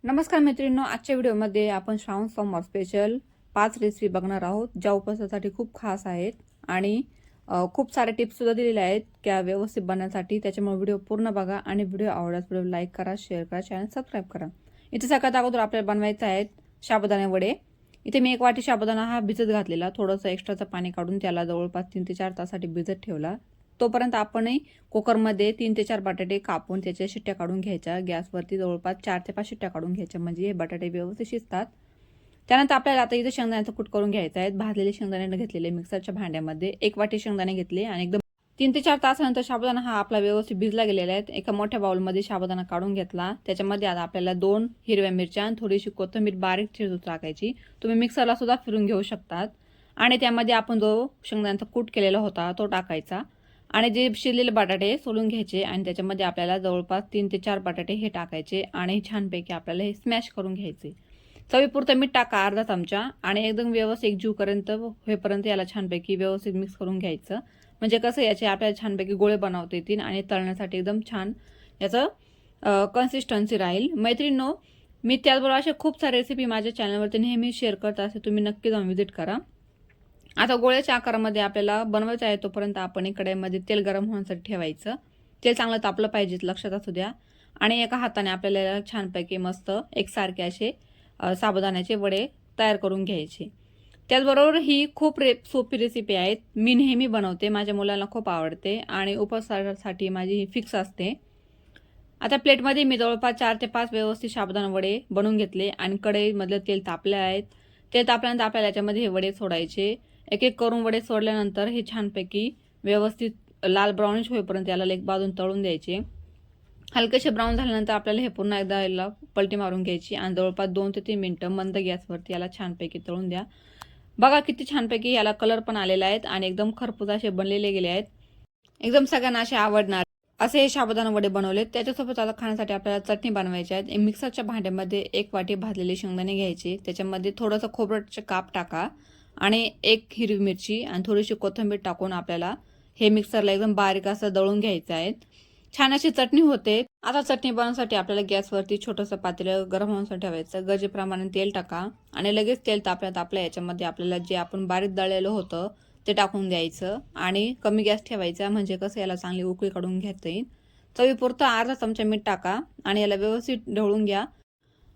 नमस्कार मैत्रिणींनो, आजच्या व्हिडिओमध्ये आपण श्रावण सोमवार स्पेशल 5 रेसिपी बघणार आहोत, ज्या उपवासासाठी खूप खास आहेत आणि खूप सारे टिप्स सुद्धा दिलेले आहेत त्या व्यवस्थित बनवण्यासाठी। त्याच्यामुळे व्हिडिओ पूर्ण बघा आणि व्हिडिओ आवडल्यास व्हिडिओ लाईक करा, शेअर करा, चॅनल सबस्क्राईब करा। इथे सगळ्यात अगोदर आपल्याला बनवायचे आहेत साबुदाणे वडे। इथे मी 1 वाटी साबुदाणा हा भिजत घातलेला, थोडंसं एक्स्ट्राचं पाणी काढून त्याला जवळपास 3 ते 4 तासासाठी भिजत ठेवला। तोपर्यंत आपणही कुकरमध्ये 3 ते 4 बटाटे कापून त्याच्या शिट्ट्या काढून घ्यायच्या। गॅसवरती जवळपास 4 ते 5 शिट्ट्या काढून घ्यायच्या, म्हणजे हे बटाटे व्यवस्थित शिजतात। त्यानंतर आपल्याला आता इथे शेंगदाण्याचं कूट करून घ्यायचं आहे। भाजलेले शेंगदाणे घेतलेले मिक्सरच्या भांड्यामध्ये 1 वाटी शेंगदाणे घेतले आणि एकदम 3 ते 4 तासानंतर साबुदाणा हा आपला व्यवस्थित भिजला गेलेला आहे। एका मोठ्या बाउलमध्ये साबुदाणा काढून घेतला। त्याच्यामध्ये आता आपल्याला 2 हिरव्या मिरच्या आणि थोडीशी कोथिंबीर बारीक चिरून टाकायची। तुम्ही मिक्सरला सुद्धा फिरून घेऊ शकतात आणि त्यामध्ये आपण जो शेंगदाण्याचा कूट केलेला होता तो टाकायचा आणि जे शिजलेले बटाटे सोलून घ्यायचे आणि त्याच्यामध्ये आपल्याला जवळपास 3 ते 4 बटाटे हे टाकायचे आणि छानपैकी आपल्याला हे स्मॅश करून घ्यायचे। चवीपुरतं मीठ टाका अर्धा चमचा आणि एकदम व्यवस्थित एकजीवपर्यंत होईपर्यंत याला छानपैकी व्यवस्थित मिक्स करून घ्यायचं। म्हणजे कसं याचे आपल्याला छानपैकी गोळे बनवता येतील आणि तळण्यासाठी एकदम छान याचं कन्सिस्टन्सी राहील। मैत्रिणींनो, मी त्याचबरोबर असे खूप सारे रेसिपी माझ्या चॅनलवरती नेहमी शेअर करत असते, तुम्ही नक्की जाऊन व्हिजिट करा। आता गोळ्याच्या आकारामध्ये आपल्याला बनवायचं आहे तोपर्यंत आपण कढईमध्ये तेल गरम होण्यासाठी ठेवायचं। तेल चांगलं तापलं पाहिजे, लक्षात असू द्या। आणि एका हाताने आपल्याला छानपैकी मस्त एकसारखे असे साबुदाण्याचे वडे तयार करून घ्यायचे। त्याचबरोबर ही खूप सोपी रेसिपी आहे, मी नेहमी बनवते, माझ्या मुलांना खूप आवडते आणि उपवासासाठी माझी ही फिक्स असते। आता प्लेटमध्ये मी जवळपास 4 ते 5 व्यवस्थित साबुदाणा वडे बनवून घेतले आणि कढईमधलं तेल तापले आहेत। तेल तापल्यानंतर आपल्याला याच्यामध्ये हे वडे सोडायचे। एक एक करून वडे सोडल्यानंतर हे छानपैकी व्यवस्थित लाल ब्राउनिश होईपर्यंत याला एक बाजून तळून द्यायचे। हलकेसे ब्राऊन झाल्यानंतर आपल्याला हे पुन्हा एकदा याला पलटी मारून घ्यायची आणि जवळपास 2 ते 3 मिनिटं मंद गॅसवरती याला छानपैकी तळून द्या। बघा किती छानपैकी याला कलर पण आलेला आहे आणि एकदम खरपूस असे बनलेले गेले आहेत। एकदम सगळ्यांना असे आवडणार असे हे साबुदाणा वडे बनवले। त्याच्यासोबत आता खाण्यासाठी आपल्याला चटणी बनवायची आहे। मिक्सरच्या भांड्यामध्ये 1 वाटी भाजलेले शेंगदाणे घ्यायचे, त्याच्यामध्ये थोडंसं खोबऱ्याचे काप टाका आणि 1 हिरवी मिरची आणि थोडीशी कोथिंबीर टाकून आपल्याला हे मिक्सरला एकदम बारीक असं दळून घ्यायचं आहे। छान अशी चटणी होते। आता चटणी बनवण्यासाठी आपल्याला गॅसवरती छोटंसं पातेलं गरम होण्यासाठी ठेवायचं। गरजेप्रमाणे तेल टाका आणि लगेच तेल तापल्या याच्यामध्ये आपल्याला जे आपण बारीक दळलेलं होतं ते टाकून द्यायचं आणि कमी गॅस ठेवायचा, म्हणजे कसं याला चांगली उकळी काढून घेता येईल। चवीपुरतं अर्धा चमचा मीठ टाका आणि याला व्यवस्थित ढवळून घ्या।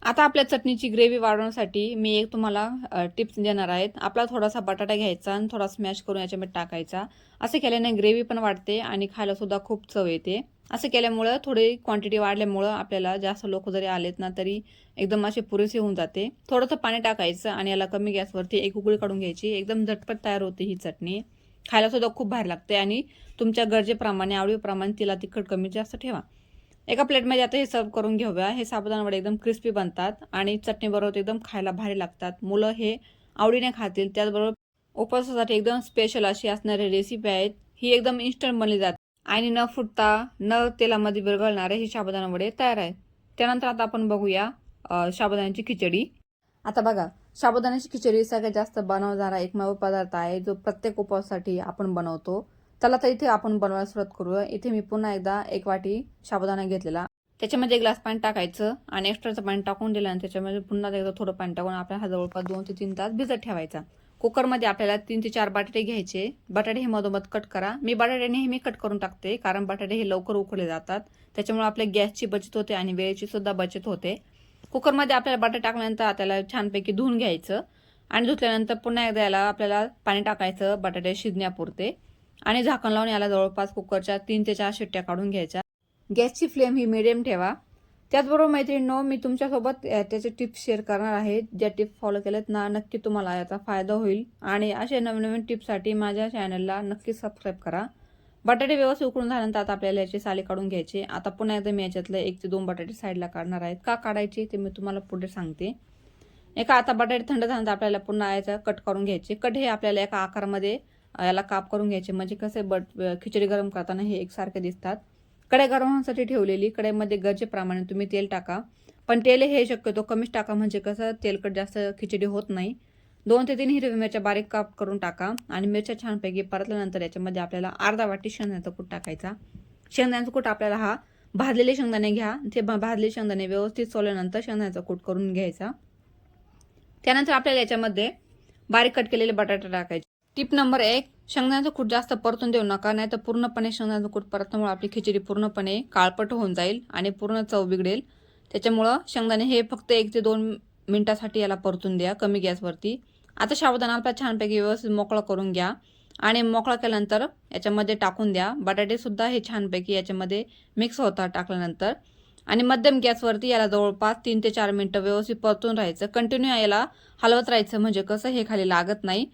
आता आपल्या चटणीची ग्रेव्ही वाढवण्यासाठी मी एक तुम्हाला टिप्स देणार आहे। आपला थोडासा बटाटा घ्यायचा आणि थोडा स्मॅश करून याच्यामध्ये टाकायचा। असे केल्याने ग्रेव्ही पण वाढते आणि खायला सुद्धा खूप चव येते। असं केल्यामुळं थोडी क्वांटिटी वाढल्यामुळं आपल्याला जास्त लोक जरी आलेत ना तरी एकदम असे पुरेसे होऊन जाते। थोडंसं पाणी टाकायचं आणि याला कमी गॅसवरती एक उकळी काढून घ्यायची। एकदम झटपट तयार होते ही चटणी, खायला सुद्धा खूप भारी लागते आणि तुमच्या गरजेप्रमाणे आवडीप्रमाणे तिला तिखट कमी जास्त ठेवा। एका प्लेटमध्ये आता हे सर्व करून घेऊया। हे साबुदाणा वडे एकदम क्रिस्पी बनतात आणि चटणी बरोबर एकदम खायला भारी लागतात। मुलं हे आवडीने खातील। त्याचबरोबर उपवासासाठी एकदम स्पेशल अशी असणारी रेसिपी आहेत। ही एकदम इन्स्टंट बनली जाते आणि न फुटता न तेलामध्ये विरघळणारे हे साबुदाणा वडे तयार आहेत। त्यानंतर आता आपण बघूया साबुदाण्याची खिचडी। आता बघा, साबुदाण्याची खिचडी सगळ्यात जास्त बनवणारा एकमेव पदार्थ आहे जो प्रत्येक उपवासासाठी आपण बनवतो। चला तर इथे आपण बनवायला सुरुवात करूया। इथे मी पुन्हा एकदा 1 वाटी साबुदाणा घेतलेला, त्याच्यामध्ये 1 ग्लास पाणी टाकायचं आणि एक्स्ट्राचं पाणी टाकून दिलं आणि त्याच्यामध्ये पुन्हा एकदा थोडं पाणी टाकून आपल्याला हा जवळपास 2 ते 3 तास भिजत ठेवायचा। कुकरमध्ये आपल्याला 3 ते 4 बटाटे घ्यायचे। बटाटे हे मधोमध कट करा। मी बटाटे नेहमी कट करून टाकते कारण बटाटे हे लवकर उकडले जातात, त्याच्यामुळे आपल्या गॅसची बचत होते आणि वेळेची सुद्धा बचत होते। कुकरमध्ये आपल्याला बटाटे टाकल्यानंतर त्याला छानपैकी धुवून घ्यायचं आणि धुतल्यानंतर पुन्हा एकदा याला आपल्याला पाणी टाकायचं बटाटे शिजण्यापुरते आणि झाकण लावून याला जवळपास कुकरच्या 3 ते 4 शिट्ट्या काढून घ्यायच्या। गॅसची फ्लेम ही मीडियम ठेवा। त्याचबरोबर मैत्रिणींनो, मी तुमच्यासोबत त्याचे टिप्स शेअर करणार आहे। ज्या टिप्स फॉलो केल्यात ना नक्की तुम्हाला याचा फायदा होईल आणि असे नवीन टिप्ससाठी माझ्या चॅनलला नक्की सबस्क्राईब करा। बटाटे व्यवस्थित उकळून झाल्यानंतर आता आपल्याला याचे साले काढून घ्यायचे। आता पुन्हा एकदा मी याच्यातले 1 ते 2 बटाटे साईडला काढणार आहेत। का काढायचे ते मी तुम्हाला पुढे सांगते। आता बटाटे थंड झाल्यानंतर आपल्याला पुन्हा याचा कट करून घ्यायचे। कट हे आपल्याला एका आकारामध्ये याला काप करून घ्यायचे, म्हणजे कसे खिचडी गरम करताना हे एकसारखे दिसतात। कढई गरम होण्यासाठी ठेवलेली, कढईमध्ये गरजेप्रमाणे तुम्ही तेल टाका, पण तेल हे शक्यतो कमीच टाका, म्हणजे कसं तेलकट जास्त खिचडी होत नाही। 2 ते 3 हिरव्या मिरच्या बारीक काप करून टाका आणि मिरच्या छानपैकी परतल्यानंतर याच्यामध्ये आपल्याला अर्धा वाटी शेंगदाण्याचा कूट टाकायचा। शेंगदाण्याचा कूट आपल्याला हा भाजलेले शेंगदाणे घ्या, ते भाजलेले शेंगदाणे व्यवस्थित सोलल्यानंतर शेंगदाण्याचा कूट करून घ्यायचा. त्यानंतर आपल्याला याच्यामध्ये बारीक कट केलेले बटाटे टाकायचे. टिप नंबर 1, शेंगदाण्याचं कूट जास्त परतून देऊ नका, नाही तर पूर्णपणे शेंगदाण्याचं कूट परतल्यामुळे आपली खिचडी पूर्णपणे काळपट होऊन जाईल आणि पूर्ण चव बिघडेल. त्याच्यामुळं शेंगदाणे हे फक्त 1 ते 2 मिनिटासाठी याला परतून द्या कमी गॅसवरती. आता साबुदाणा आपला छानपैकी व्यवस्थित मोकळा करून घ्या आणि मोकळा केल्यानंतर याच्यामध्ये टाकून द्या. बटाटे सुद्धा हे छानपैकी याच्यामध्ये मिक्स होतात टाकल्यानंतर आणि मध्यम गॅसवरती याला जवळपास 3 ते 4 मिनिटं व्यवस्थित परतून राहायचं. कंटिन्यू याला हलवत राहायचं, म्हणजे कसं हे खाली लागत नाही.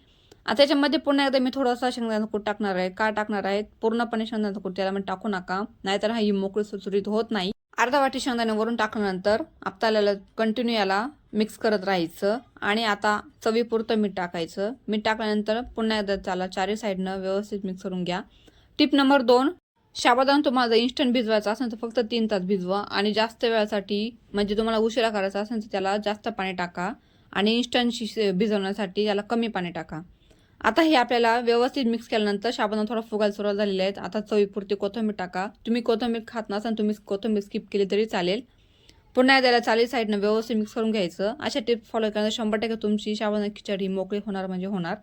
आता याच्यामध्ये पुन्हा एकदा मी थोडासा शेंगदाण्याचा कूट टाकणार आहे. का टाकणार आहे? पूर्णपणे शेंगदाण्याचा कूट त्याला मी टाकू नका, नाहीतर ही मोकळी सुरसुरीत होत नाही. अर्धा वाटी शेंगदाणे वरून टाकल्यानंतर आपल्याला कंटिन्यू याला मिक्स करत राहायचं आणि आता चवीपुरतं मीठ टाकायचं. मीठ टाकल्यानंतर पुन्हा एकदा त्याला चारही साईडनं व्यवस्थित मिक्स करून घ्या. टिप नंबर 2, साबुदाणा तुम्हाला जर इन्स्टंट भिजवायचा असेल तर फक्त 3 तास भिजवा आणि जास्त वेळासाठी म्हणजे तुम्हाला उशिरा करायचा असेल तर त्याला जास्त पाणी टाका आणि इन्स्टंट भिजवण्यासाठी याला कमी पाणी टाका. आता हे आपल्याला व्यवस्थित मिक्स केल्यानंतर साबुदाणा थोडा फुगायला सुरुवात झालेला आहे. आता चवीपुरती कोथिंबीर टाका. तुम्ही कोथिंबीर खात नसाल तुम्ही कोथिंबीर स्किप केली तरी चालेल. पुन्हा त्याला चारी साईडनं व्यवस्थित मिक्स करून घ्यायचं. अशा टिप्स फॉलो केल्यानंतर 100% तुमची साबुदाणा खिचडी मोकळी होणार म्हणजे होणार.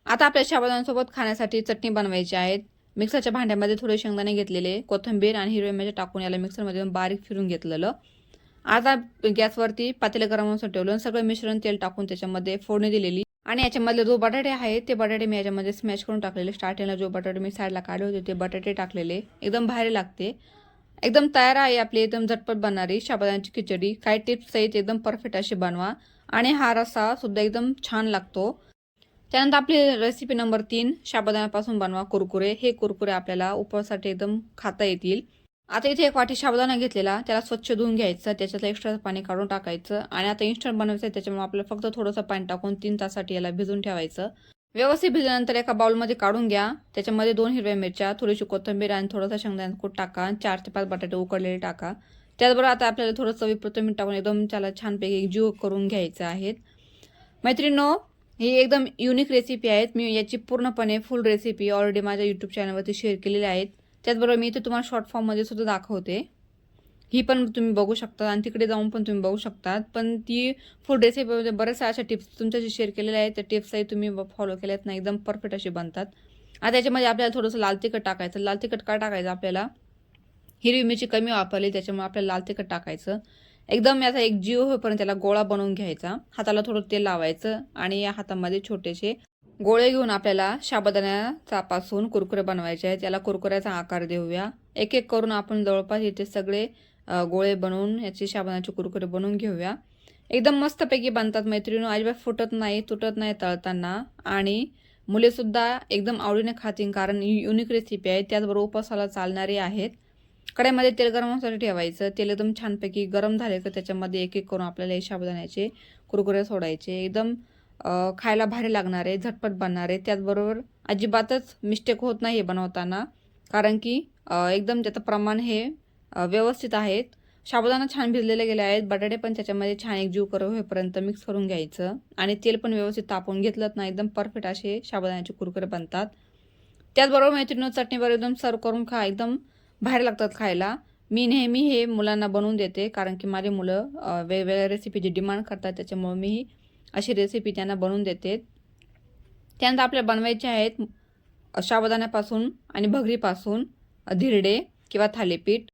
आता आपल्या साबुदाण्यासोबत खाण्यासाठी चटणी बनवायची आहे. मिक्सरच्या भांड्यामध्ये थोडे शेंगदाणे घेतलेले, कोथिंबीर आणि हिरवी मिरची टाकून याला मिक्सरमध्ये बारीक फिरून घेतलेलं. आता गॅसवरती पातेलं गरम होण्यासाठी ठेवलं, सगळं मिश्रण तेल टाकून त्याच्यामध्ये फोडणी दिलेली आणि याच्यामधले जो बटाटे आहेत ते बटाटे मी याच्यामध्ये स्मॅश करून टाकलेले. स्टार्टिंगला जो बटाटे मी साईडला काढले होते ते बटाटे टाकलेले. एकदम भारी लागते. एकदम तयार आहे आपली एकदम झटपट बनणारी साबुदाण्याची खिचडी. काही टिप्स आहेत एकदम परफेक्ट अशी बनवा आणि हा रस्सा सुद्धा एकदम छान लागतो. त्यानंतर आपली रेसिपी नंबर 3, साबुदाण्यापासून बनवा कुरकुरे. हे कुरकुरे आपल्याला उपवासासाठी एकदम खाता येतील. आता इथे 1 वाटी साबुदाणा घेतलेला, त्याला स्वच्छ धुवून घ्यायचं, त्याच्यातलं एक्स्ट्रा पाणी काढून टाकायचं आणि आता इन्स्टंट बनवायचं आहे त्याच्यामुळे आपल्याला फक्त थोडंसं पाणी टाकून 3 तासासाठी याला भिजून ठेवायचं. व्यवस्थित भिजल्यानंतर एका बाउलमध्ये काढून घ्या. त्याच्यामध्ये 2 हिरव्या मिरच्या, थोडीशी कोथिंबीर आणि थोडासा शेंगदाण्याचा कूट टाका. 4 ते 5 बटाटे उकडलेले टाका. त्याचबरोबर आता आपल्याला थोडं चवीपुरतं मीठ टाकून एकदम त्याला छानपैकी जीव करून घ्यायचं आहे. मैत्रिणींनो, ही एकदम युनिक रेसिपी आहेत. मी याची पूर्णपणे फुल रेसिपी ऑलरेडी माझ्या यूट्यूब चॅनलवरती शेअर केलेली आहेत. त्याचबरोबर मी इथे तुम्हाला शॉर्ट फॉर्ममध्ये सुद्धा दाखवते. ही पण तुम्ही बघू शकता आणि तिकडे जाऊन पण तुम्ही बघू शकता. पण ती फुल रेसिपीमध्ये बऱ्याचशा अशा टिप्स तुमच्याशी शेअर केलेल्या आहेत. त्या टिप्सही तुम्ही फॉलो केल्यात ना, एकदम परफेक्ट अशी बनतात. आता त्याच्यामध्ये आपल्याला थोडंसं लाल तिखट टाकायचं. लाल तिखट का टाकायचं? आपल्याला हिरवी मिरची कमी वापरली त्याच्यामुळे आपल्याला लाल तिखट टाकायचं. एकदम याचा एक जीव होईपर्यंत त्याला गोळा बनवून घ्यायचा. हाताला थोडं तेल लावायचं आणि या हातामध्ये छोटेसे गोळे घेऊन आपल्याला साबुदाण्यापासून कुरकुरे बनवायचे आहेत. याला कुरकुऱ्याचा आकार देऊया. एक एक करून आपण जवळपास इथे सगळे गोळे बनवून याचे साबुदाण्याचे कुरकुरे बनवून घेऊया. एकदम मस्तपैकी बनतात मैत्रिणी. अजिबात फुटत नाही, तुटत नाही तळताना आणि मुलेसुद्धा एकदम आवडीने खातील कारण युनिक रेसिपी आहे. त्याचबरोबर उपवासाला चालणारी आहेत. कढईमध्ये तेल गरम होण्यासाठी ठेवायचं. तेल एकदम छानपैकी गरम झाले तर त्याच्यामध्ये एक एक करून आपल्याला हे साबुदाण्याचे कुरकुरे सोडायचे. एकदम खायला भारी लागणारे, झटपट बनणारे. त्याचबरोबर अजिबातच मिस्टेक होत नाही हे बनवताना कारण की एकदम त्याचं प्रमाण हे व्यवस्थित आहेत. साबुदाणा छान भिजलेले गेले आहेत. बटाटे पण त्याच्यामध्ये छान एकजीव होईपर्यंत मिक्स करून घ्यायचं आणि तेल पण व्यवस्थित तापवून घेतलं ना, एकदम परफेक्ट असे साबुदाण्याचे कुरकुरे बनतात. त्याचबरोबर मैत्रिणी चटणीवर एकदम सर्व करून खा, एकदम भारी लागतात खायला. मी नेहमी हे मुलांना बनवून देते कारण की माझे मुलं वेगवेगळ्या रेसिपीची डिमांड करतात, त्याच्यामुळे मी अशी रेसिपी त्यांना बनवून देते. त्यानंतर आपल्याला बनवायचे आहेत साबुदाण्यापासून आणि भगरीपासून धिरडे किंवा थालीपीठ.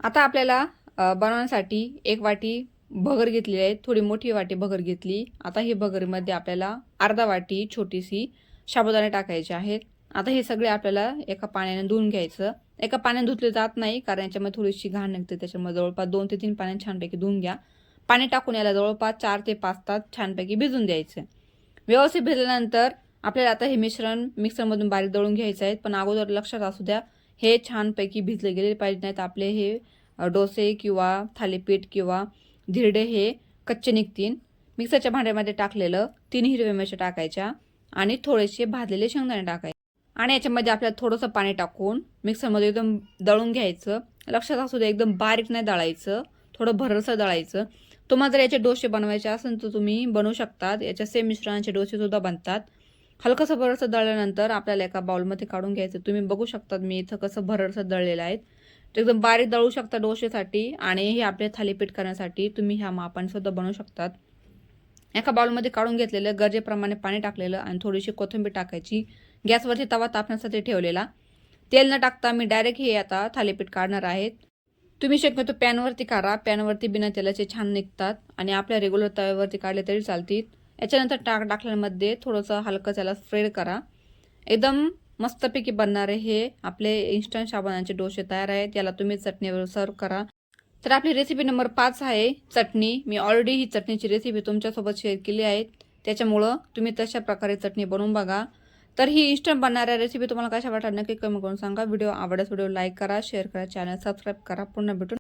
आता आपल्याला बनवण्यासाठी 1 वाटी भगर घेतलेली आहे. थोडी मोठी वाटी भगर घेतली. आता ही भगरीमध्ये आपल्याला अर्धा वाटी छोटीशी साबुदाणे टाकायचे आहेत. आता हे सगळे आपल्याला एका पाण्याने धुवून घ्यायचं. एका पाण्याने धुतले जात नाही कारण याच्यामध्ये थोडीशी घाण निघते, त्याच्यामुळे जवळपास 2 ते 3 पाण्याने छानपैकी धुवून घ्या. पाणी टाकून याला जवळपास 4 ते 5 तास छानपैकी भिजून द्यायचं. व्यवस्थित भिजल्यानंतर आपल्याला आता हे मिश्रण मिक्सरमधून बारीक दळून घ्यायचं आहे. पण अगोदर लक्षात असू द्या हे छानपैकी भिजले गेले पाहिजे, नाहीत आपले हे डोसे किंवा थालीपीठ किंवा धिरडे हे कच्चे निघतील. मिक्सरच्या भांड्यामध्ये टाकलेलं 3 हिरव्या मिरच्या टाकायच्या आणि थोडेसे भाजलेले शेंगदाणे टाकायचे आणि याच्यामध्ये आपल्याला थोडंसं पाणी टाकून मिक्सरमध्ये एकदम दळून घ्यायचं. लक्षात असू द्या एकदम बारीक नाही दळायचं, थोडं भरसं दळायचं. तुम्हाला जर याचे डोसे बनवायचे असेल तर तुम्ही बनवू शकतात. याच्या सेम मिश्रणाचे डोसे सुद्धा बनतात. हलकंसं भरसं दळल्यानंतर आपल्याला एका बाउलमध्ये काढून घ्यायचं. तुम्ही बघू शकतात मी इथं कसं भरसं दळलेलं आहे. तर एकदम बारीक दळू शकता डोसेसाठी आणि हे आपले थालीपीठ करण्यासाठी तुम्ही ह्या मापाने सुद्धा बनवू शकतात. एका बाउलमध्ये काढून घेतलेलं गरजेप्रमाणे पाणी टाकलेलं आणि थोडीशी कोथिंबीर टाकायची. गॅसवरती तवा तापण्यासाठी ठेवलेला. तेल न टाकता मी डायरेक्ट हे आता थालीपीठ काढणार आहेत. तुम्ही शक्यतो पॅनवरती करा. पॅनवरती बिना तेलाचे छान निघतात आणि आपल्या रेग्युलर तव्यावरती काढले तरी चालतील. याच्यानंतर टाकल्यामध्ये थोडंसं हलकं त्याला स्प्रेड करा. एकदम मस्तपैकी बनणारे हे आपले इन्स्टंट साबुदाण्याचे डोसे तयार आहेत. याला तुम्ही चटणीवर सर्व करा. तर आपली रेसिपी नंबर 5 आहे चटणी. मी ऑलरेडी ही चटणीची रेसिपी तुमच्यासोबत शेअर केली आहे. त्याच्यामुळं तुम्ही तशा प्रकारे चटणी बनवून बघा. तर ही इन्स्टंट बनणाऱ्या रेसिपी तुम्हाला कशा वाटतात नक्की कमेंट करून सांगा. व्हिडिओ आवडल्यास व्हिडिओ लाईक करा, शेअर करा, चॅनल सबस्क्राईब करा. पुन्हा भेटू.